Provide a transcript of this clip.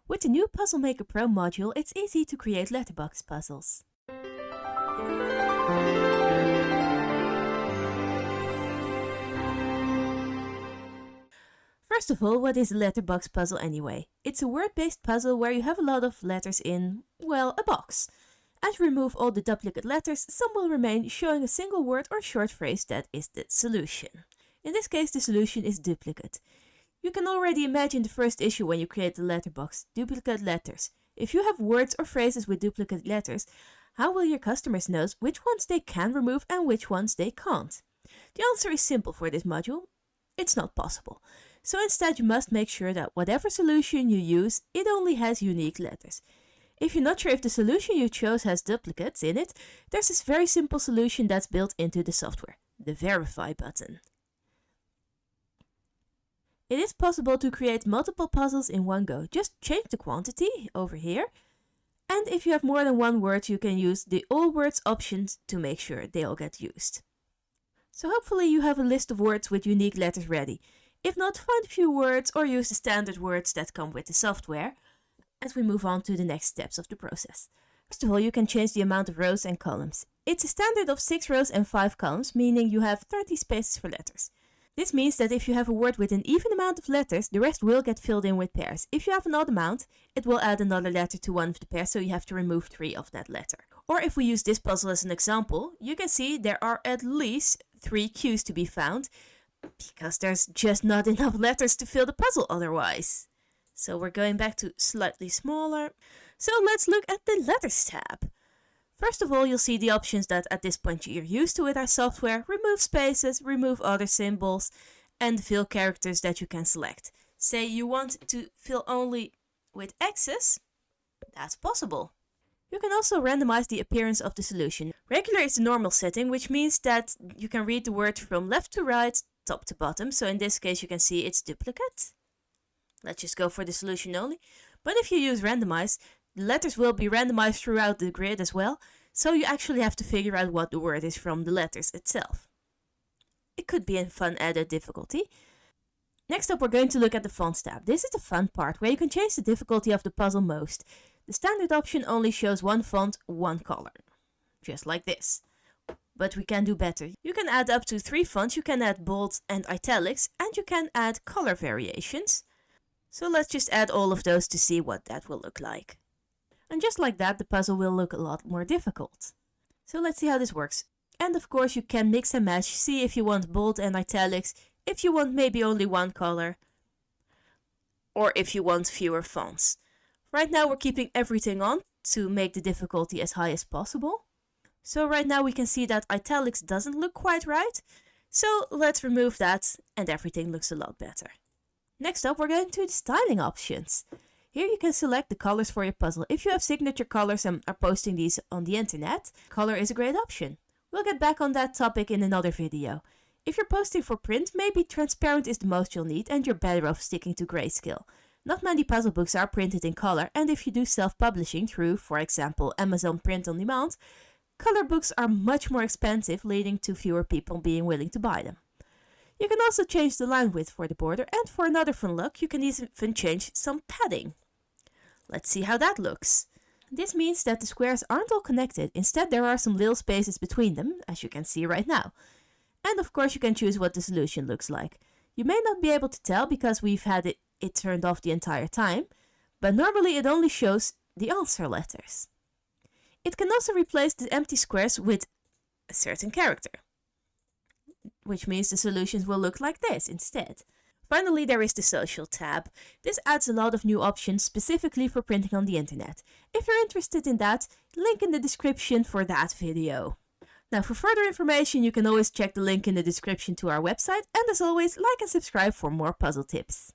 With the new Puzzle Maker Pro module, it's easy to create letterbox puzzles. First of all, what is a letterbox puzzle anyway? It's a word-based puzzle where you have a lot of letters in, well, a box. As you remove all the duplicate letters, some will remain, showing a single word or short phrase that is the solution. In this case, the solution is duplicate. You can already imagine the first issue when you create the letterbox: duplicate letters. If you have words or phrases with duplicate letters, how will your customers know which ones they can remove and which ones they can't? The answer is simple for this module: it's not possible. So instead you must make sure that whatever solution you use, it only has unique letters. If you're not sure if the solution you chose has duplicates in it, there's this very simple solution that's built into the software: the Verify button. It is possible to create multiple puzzles in one go. Just change the quantity over here. And if you have more than one word, you can use the All Words options to make sure they all get used. So hopefully you have a list of words with unique letters ready. If not, find a few words or use the standard words that come with the software as we move on to the next steps of the process. First of all, you can change the amount of rows and columns. It's a standard of 6 rows and 5 columns, meaning you have 30 spaces for letters. This means that if you have a word with an even amount of letters, the rest will get filled in with pairs. If you have an odd amount, it will add another letter to one of the pairs, so you have to remove 3 of that letter. Or if we use this puzzle as an example, you can see there are at least 3 Q's to be found, because there's just not enough letters to fill the puzzle otherwise. So we're going back to slightly smaller. So let's look at the Letters tab. First of all, you'll see the options that at this point you're used to with our software: remove spaces, remove other symbols, and fill characters that you can select. Say you want to fill only with X's, that's possible. You can also randomize the appearance of the solution. Regular is the normal setting, which means that you can read the word from left to right, top to bottom. So in this case you can see it's duplicate. Let's just go for the solution only. But if you use randomize, the letters will be randomized throughout the grid as well, so you actually have to figure out what the word is from the letters itself. It could be a fun added difficulty. Next up, we're going to look at the Fonts tab. This is the fun part, where you can change the difficulty of the puzzle most. The standard option only shows one font, one color. Just like this. But we can do better. You can add up to 3 fonts, you can add bold and italics, and you can add color variations. So let's just add all of those to see what that will look like. And just like that, the puzzle will look a lot more difficult. So let's see how this works. And of course you can mix and match, see if you want bold and italics, if you want maybe only one color, or if you want fewer fonts. Right now we're keeping everything on to make the difficulty as high as possible. So right now we can see that italics doesn't look quite right. So let's remove that and everything looks a lot better. Next up, we're going to the styling options. Here you can select the colors for your puzzle. If you have signature colors and are posting these on the internet, color is a great option. We'll get back on that topic in another video. If you're posting for print, maybe transparent is the most you'll need and you're better off sticking to grayscale. Not many puzzle books are printed in color, and if you do self-publishing through, for example, Amazon Print on Demand, color books are much more expensive, leading to fewer people being willing to buy them. You can also change the line width for the border, and for another fun look, you can even change some padding. Let's see how that looks. This means that the squares aren't all connected. Instead, there are some little spaces between them, as you can see right now. And of course, you can choose what the solution looks like. You may not be able to tell because we've had it turned off the entire time, but normally it only shows the answer letters. It can also replace the empty squares with a certain character, which means the solutions will look like this instead. Finally, there is the Social tab. This adds a lot of new options specifically for printing on the internet. If you're interested in that, link in the description for that video. Now, for further information, you can always check the link in the description to our website, and as always, like and subscribe for more puzzle tips.